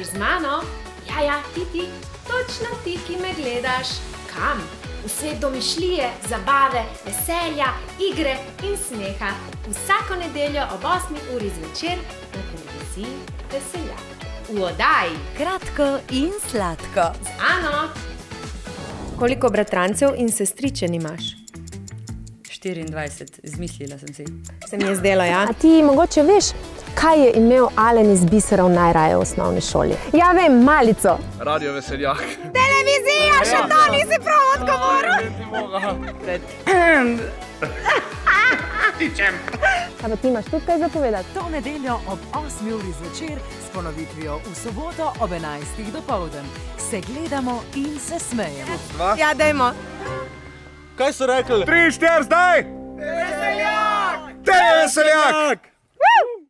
greš z mano? Ja, ti, točno ti, ki me gledaš. Kam? V svet domišljije, zabave, veselja, igre in smeha. Vsako nedeljo ob 8. uri zvečer na televiziji Veseljak. V oddaji Kratko in sladko. z Ano. Koliko bratrancev in sestričen imaš? 24, izmislila sem si. Se mi je zdelo, ja? A ti mogoče veš, kaj je imel Alen iz biserov najraje v osnovni šoli? Ja, vem, malico. Radio Veseljak. Televizija, še to nisi prav odgovoril. Kaj pa ti imaš tudi kaj zapovedati? To nedeljo ob 8. uri zvečer s ponovitvijo v soboto ob 11. dopoldan. Se gledamo in se smejemo. Ja, dajmo. Kaj so rekli? 3, 4, zdaj! Veseljak! Veseljak!